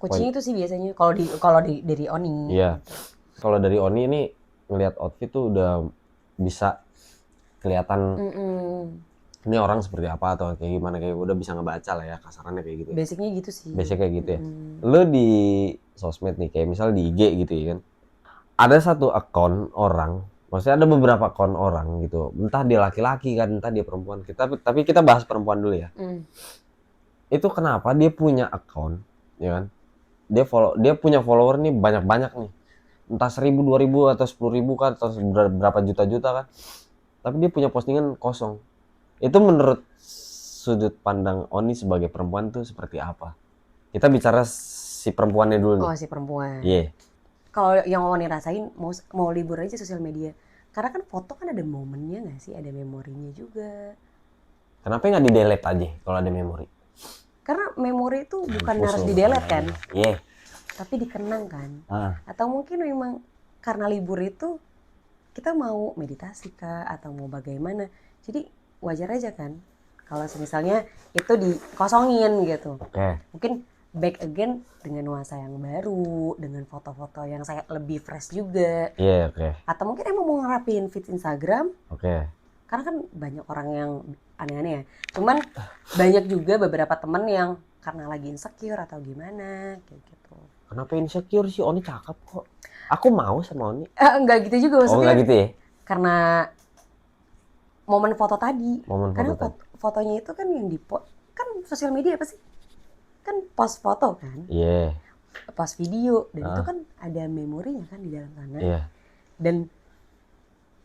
Kucing itu sih biasanya kalau dari Oni. Iya. Kalau dari Oni ini ngeliat outfit tuh udah bisa kelihatan ini orang seperti apa atau kayak gimana, kayak udah bisa ngebaca lah ya, kasarannya kayak gitu. Basicnya gitu sih. Basic kayak gitu ya. Lu di sosmed nih, kayak misal di IG gitu ya kan, ada satu akun orang, maksudnya ada beberapa akun orang gitu, entah dia laki-laki kan, entah dia perempuan. Tapi kita bahas perempuan dulu ya. Itu kenapa dia punya akun, ya kan? Dia punya follower nih banyak-banyak nih, entah 1.000, 2.000 atau 10.000 kan, atau berapa juta-juta kan. Tapi dia punya postingan kosong. Itu menurut sudut pandang Oni sebagai perempuan tuh seperti apa? Kita bicara si perempuannya dulu nih. Oh, si perempuan. Iya. Kalau yang Oni rasain mau libur aja sosial media. Karena kan foto kan ada momennya nggak sih, ada memorinya juga. Kenapa nggak di-delete aja kalau ada memori? Karena memori itu bukan harus di-delete kan? Iya. Tapi dikenang kan? Atau mungkin memang karena libur itu kita mau meditasi kah atau mau bagaimana? Jadi wajar aja kan kalau misalnya itu dikosongin gitu. Mungkin back again dengan nuansa yang baru, dengan foto-foto yang saya lebih fresh juga. Atau mungkin emang mau ngerapin feed Instagram. Karena kan banyak orang yang aneh-aneh ya. Cuman banyak juga beberapa temen yang karena lagi insecure atau gimana kayak gitu. Kenapa insecure sih? Oni cakep kok. Aku mau sama Oni. Enggak gitu juga Oh maksudnya. nggak gitu ya? Karena momen foto tadi. Momen Karena foto tadi. fotonya itu kan yang kan sosial media apa sih? Kan post foto kan, Iya. post video, dan itu kan ada memorinya kan di dalam sana. Iya. Dan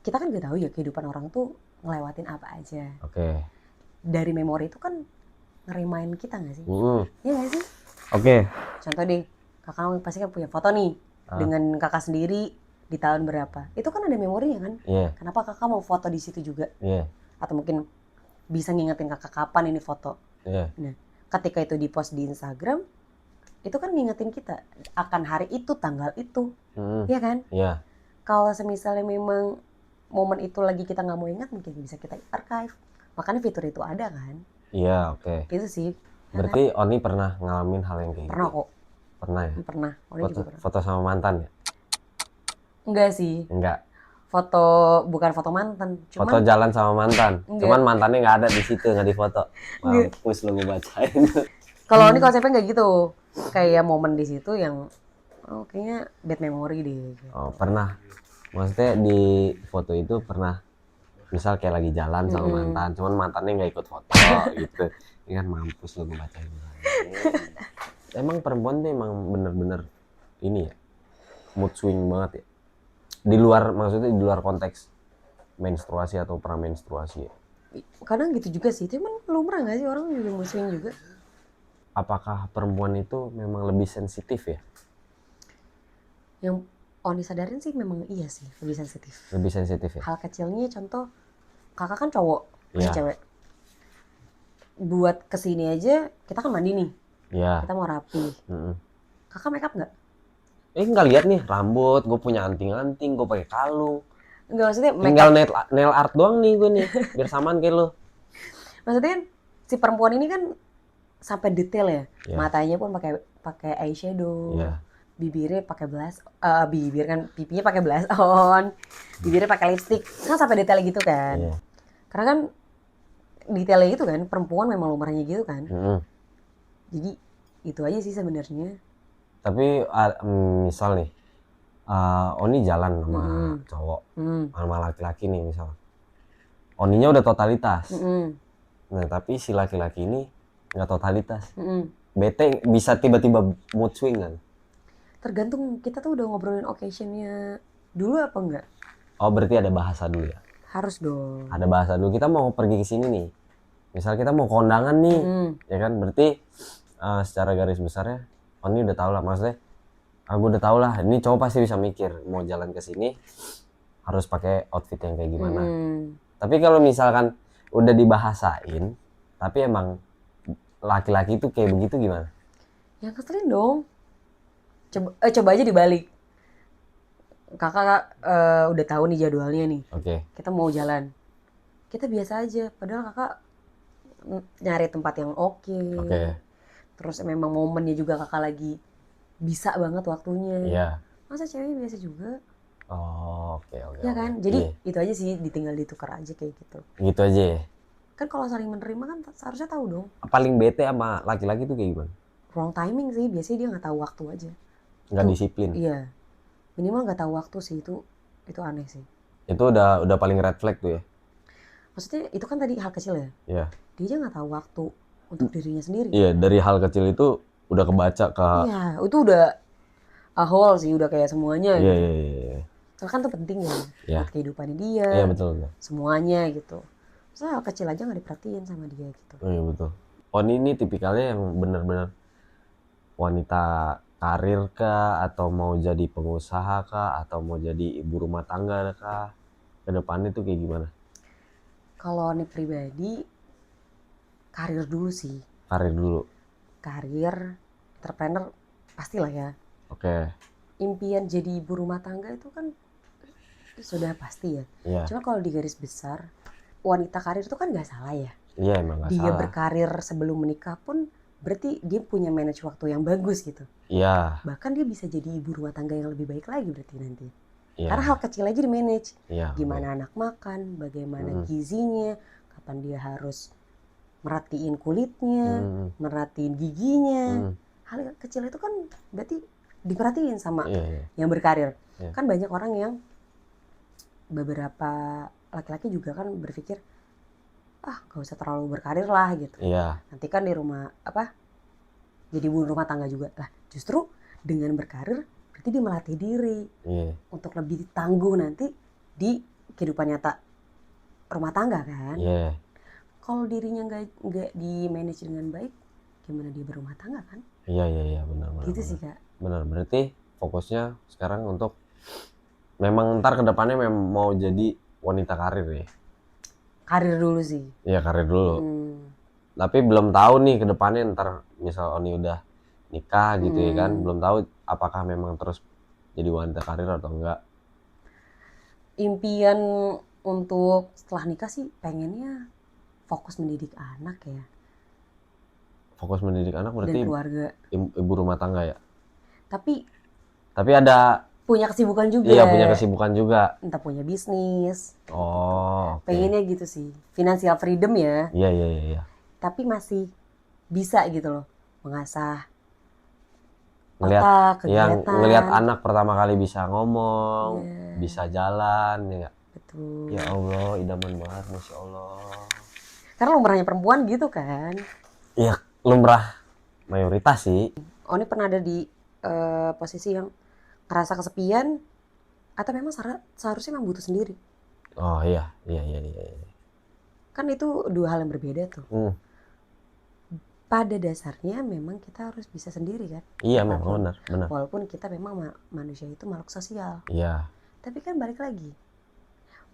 kita kan nggak tahu ya kehidupan orang tuh ngelewatin apa aja. Oke. Dari memori itu kan ngerimain kita nggak sih? Mm-mm. Iya nggak sih? Oke. Contoh deh, kakak pasti kan punya foto nih dengan kakak sendiri di tahun berapa. Itu kan ada memorinya kan? Iya. Kenapa kakak mau foto di situ juga? Iya. Atau mungkin bisa ngingetin kakak kapan ini foto. Iya. Nah, ketika itu di-post di Instagram, itu kan ngingetin kita akan hari itu, tanggal itu. Iya kan? Iya. Kalau semisalnya memang momen itu lagi kita nggak mau ingat, mungkin bisa kita archive. Makanya fitur itu ada kan? Iya, oke. Itu sih. Berarti Oni pernah ngalamin hal yang kayak Pernah gitu? kok. Pernah ya? Pernah. Oni Foto, juga pernah. foto sama mantan ya? Enggak sih. Enggak. Foto, bukan foto mantan. Foto jalan sama mantan. Enggak. Cuman mantannya nggak ada di situ, nggak difoto. Mampus lu ngebacain. Kalau ini konsepnya nggak gitu. Kayak momen di situ yang kayaknya bad memory deh. Oh, pernah. Maksudnya di foto itu pernah misal kayak lagi jalan sama mantan, cuman mantannya nggak ikut foto gitu. Ini kan mampus lu ngebacain. Emang perempuan tuh emang bener-bener ini ya, mood swing banget ya. Di luar, maksudnya di luar konteks menstruasi atau pramenstruasi ya. Kadang gitu juga sih, cuman lumrah nggak sih orang juga mood swing juga? Apakah perempuan itu memang lebih sensitif ya? Yang Oni sadarin sih memang iya sih, lebih sensitif. Lebih sensitif ya? Hal kecilnya contoh, kakak kan cowok, Iya. cewek. Buat kesini aja, kita kan mandi nih, Iya. kita mau rapi. Mm-mm. Kakak make up nggak? Nggak lihat nih rambut, gue punya anting-anting, gue pakai kalung. Nggak, maksudnya make Tinggal up. nail art doang nih gue nih, biar samaan kayak lo. Maksudnya kan si perempuan ini kan sampai detail ya. Iya. Matanya pun pakai eyeshadow. Iya. Bibirnya pakai blush, bibir kan pipinya pakai blush on, bibirnya pakai lipstick, kan sampai detail gitu kan. Iya. Karena kan detailnya gitu kan, perempuan memang lumrahnya gitu kan. Mm-mm. Jadi itu aja sih sebenarnya. Tapi misal nih, Oni jalan sama cowok, sama laki-laki nih misal. Oninya udah totalitas. Nah tapi si laki-laki ini nggak totalitas. Bete bisa tiba-tiba mood swing kan? Tergantung kita tuh udah ngobrolin occasionnya dulu apa enggak? Oh berarti ada bahasa dulu ya? Harus dong. Ada bahasa dulu. Kita mau pergi ke sini nih. Misal kita mau kondangan nih, ya kan? Berarti secara garis besarnya, Oni udah tau lah maksudnya. Aku udah tau lah. Ini cowok pasti bisa mikir mau jalan ke sini harus pakai outfit yang kayak gimana. Tapi kalau misalkan udah dibahasain, tapi emang laki-laki itu kayak begitu gimana? Ya keselin dong. Coba aja dibalik. Kakak udah tahu nih jadwalnya nih. Oke. Kita mau jalan. Kita biasa aja. Padahal kakak nyari tempat yang oke. Terus memang momennya juga kakak lagi bisa banget waktunya. Iya. Masa ceweknya biasa juga? Oh, oke. Ya kan? Jadi itu aja sih, ditinggal ditukar aja kayak gitu. Gitu aja ya? Kan kalau saling menerima kan seharusnya tahu dong. Paling bete sama laki-laki tuh kayak gimana? Wrong timing sih, biasanya dia nggak tahu waktu aja. Nggak disiplin. Iya. Minimal nggak tahu waktu sih, itu aneh sih. Itu udah paling red flag tuh ya? Maksudnya itu kan tadi hal kecil ya? Iya. Dia aja nggak tahu waktu untuk dirinya sendiri. Iya, dari hal kecil itu udah kebaca ke... Iya, itu udah a whole sih, udah kayak semuanya Iya, gitu. iya. Soalnya kan itu penting ya, Iya. buat kehidupannya dia, Iya, betul. semuanya gitu. Soalnya hal kecil aja nggak diperhatiin sama dia gitu. Iya, betul. Oni ini tipikalnya yang bener-bener wanita karir kah, atau mau jadi pengusaha kah, atau mau jadi ibu rumah tangga kah? Ke depannya tuh kayak gimana? Kalau nih pribadi, karir dulu sih. Karir dulu. Karir, entrepreneur pastilah ya. Oke. Impian jadi ibu rumah tangga itu kan sudah pasti ya. Iya. Cuma kalau di garis besar, wanita karir itu kan nggak salah ya. Iya, emang nggak Dia salah. berkarir sebelum menikah pun berarti dia punya manage waktu yang bagus gitu. Iya. Bahkan dia bisa jadi ibu rumah tangga yang lebih baik lagi berarti nanti. Iya. Karena hal kecil aja di manage. Iya. Gimana anak makan, bagaimana gizinya, kapan dia harus merhatiin kulitnya, merhatiin giginya. Hal kecil itu kan berarti diperhatiin sama yang berkarir. Kan banyak orang yang beberapa laki-laki juga kan berpikir gak usah terlalu berkarir lah gitu. Nanti kan di rumah jadi ibu rumah tangga juga lah. Justru dengan berkarir berarti dia melatih diri untuk lebih tangguh nanti di kehidupan nyata rumah tangga kan. Kalau dirinya nggak di manage dengan baik, gimana dia berumah tangga kan? Iya benar. Gitu sih Kak. Benar, berarti fokusnya sekarang untuk memang ntar kedepannya memang mau jadi wanita karir ya? Karir dulu sih. Iya karir dulu. Tapi belum tahu nih kedepannya ntar misal Oni udah nikah gitu ya kan, belum tahu apakah memang terus jadi wanita karir atau enggak. Impian untuk setelah nikah sih pengennya fokus mendidik anak ya. Fokus mendidik anak berarti dan keluarga. Ibu rumah tangga ya? Tapi ada punya kesibukan juga. Iya punya kesibukan juga. Entah punya bisnis. Oh. Pengennya gitu sih. Financial freedom ya. Iya. Tapi masih bisa gitu loh mengasah otak, kegiatan. Ngelihat anak pertama kali bisa ngomong, bisa jalan, ya. Betul. Ya Allah, idaman banget, Masya Allah. Karena lumrahnya perempuan gitu kan. Iya, lumrah mayoritas sih. Oni pernah ada di posisi yang ngerasa kesepian atau memang seharusnya memang butuh sendiri. Oh iya. Kan itu dua hal yang berbeda tuh. Pada dasarnya memang kita harus bisa sendiri kan. Iya memang benar. Walaupun kita memang manusia itu makhluk sosial. Iya. Tapi kan balik lagi,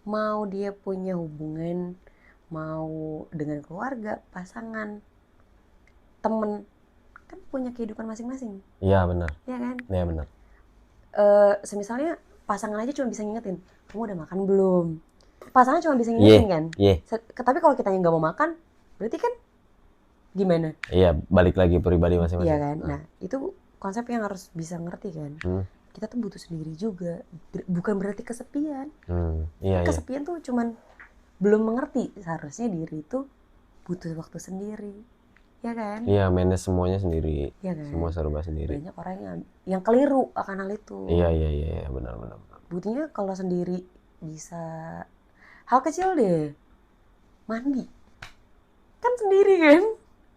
mau dia punya hubungan, mau dengan keluarga, pasangan, temen, kan punya kehidupan masing-masing. Iya benar. Iya kan? Iya benar. Semisalnya pasangan aja cuma bisa ngingetin, kamu udah makan belum? Pasangan cuma bisa ngingetin kan? Tapi kalau kita yang nggak mau makan, berarti kan gimana? Iya, balik lagi pribadi masing-masing. Iya kan? Nah, itu konsep yang harus bisa ngerti kan. Kita tuh butuh sendiri juga. Bukan berarti kesepian. Kesepian tuh cuman belum mengerti. Seharusnya diri itu butuh waktu sendiri. Ya kan? Iya, manage semuanya sendiri. Ya kan? Semua serba sendiri. Banyak orang yang keliru akan hal itu. Iya, benar. Buktinya kalau sendiri bisa hal kecil deh. Mandi. Kan sendiri kan?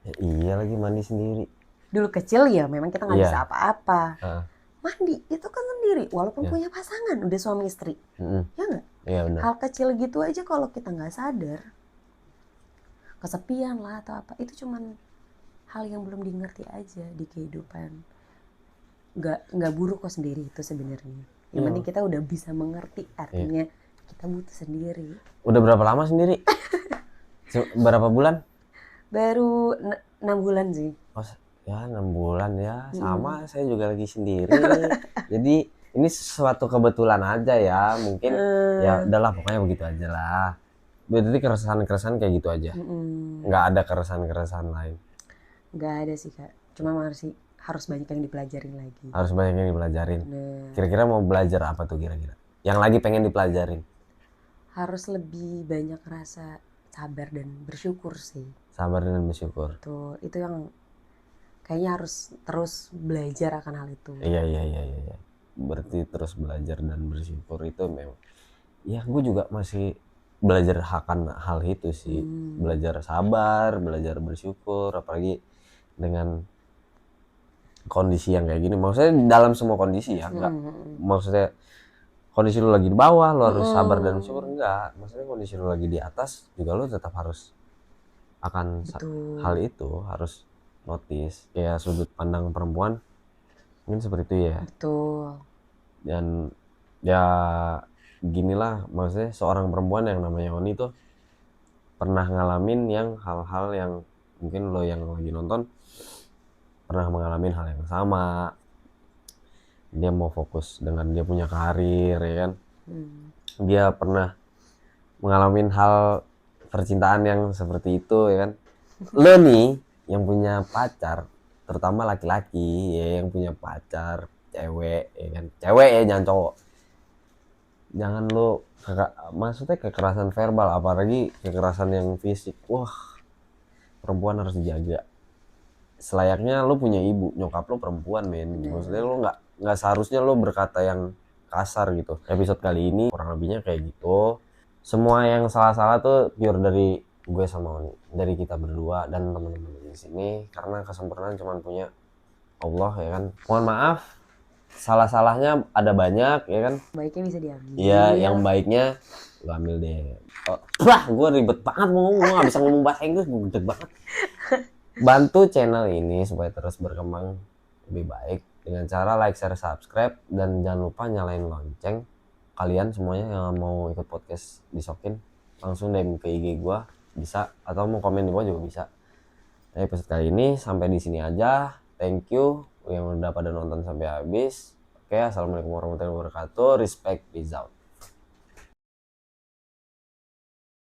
Ya, iya lagi mandi sendiri. Dulu kecil ya memang kita nggak bisa apa-apa. Mandi itu kan sendiri walaupun punya pasangan udah suami istri. Ya nggak? Iya benar. Hal kecil gitu aja kalau kita nggak sadar, kesepian lah atau apa, itu cuman hal yang belum dimengerti aja di kehidupan. Nggak buruk kok sendiri itu sebenarnya. Yang penting kita udah bisa mengerti artinya kita butuh sendiri. Udah berapa lama sendiri? Berapa bulan? Baru 6 bulan sih. Oh, ya 6 bulan ya. Sama saya juga lagi sendiri. Jadi ini suatu kebetulan aja ya. Mungkin ya udahlah pokoknya begitu aja lah. Berarti keresahan kayak gitu aja. Nggak ada keresahan lain. Nggak ada sih Kak. Cuma harus banyak yang dipelajarin lagi. Harus banyak yang dipelajarin. Kira-kira mau belajar apa tuh kira-kira? Yang lagi pengen dipelajarin? Harus lebih banyak rasa sabar dan bersyukur sih. Sabar dan bersyukur. Tuh, itu yang kayaknya harus terus belajar akan hal itu. Iya. Berarti terus belajar dan bersyukur itu memang. Ya, gue juga masih belajar akan hal itu sih. Belajar sabar, belajar bersyukur, apalagi dengan kondisi yang kayak gini. Maksudnya dalam semua kondisi ya, enggak. Maksudnya kondisi lu lagi di bawah, lu harus sabar dan bersyukur, enggak. Maksudnya kondisi lu lagi di atas, juga lu tetap harus akan hal itu, harus notice. Kayak sudut pandang perempuan mungkin seperti itu ya. Betul. Dan ya ginilah, maksudnya seorang perempuan yang namanya Oni tuh pernah ngalamin yang hal-hal yang mungkin lo yang lagi nonton pernah mengalami hal yang sama. Dia mau fokus dengan dia punya karir ya kan. Dia pernah mengalami hal percintaan yang seperti itu ya kan. Lo nih yang punya pacar, terutama laki-laki ya, yang punya pacar cewek ya kan, cewek ya jangan cowok, jangan lo maksudnya kekerasan verbal apalagi kekerasan yang fisik, wah perempuan harus dijaga. Selayaknya lo punya ibu, nyokap lo perempuan men. Maksudnya lo nggak seharusnya lo berkata yang kasar gitu. Episode kali ini kurang lebihnya kayak gitu. Semua yang salah-salah tuh pure dari gue sama Oni, dari kita berdua dan teman-teman di sini, karena kesempurnaan cuma punya Allah ya kan. Mohon maaf, salah-salahnya ada banyak ya kan. Baiknya bisa diambil. Iya, yang baiknya gue ambil deh. Gue ribet banget ngomong, gue gak bisa ngomong bahasa Inggris, gue gede banget. Bantu channel ini supaya terus berkembang lebih baik dengan cara like, share, subscribe, dan jangan lupa nyalain lonceng. Kalian semuanya yang mau ikut podcast Disokin langsung DM ke IG gue bisa, atau mau komen di bawah juga bisa. Nah, episode kali ini sampai di sini aja. Thank you yang udah pada nonton sampai habis. Oke, assalamualaikum warahmatullahi wabarakatuh. Respect, peace out.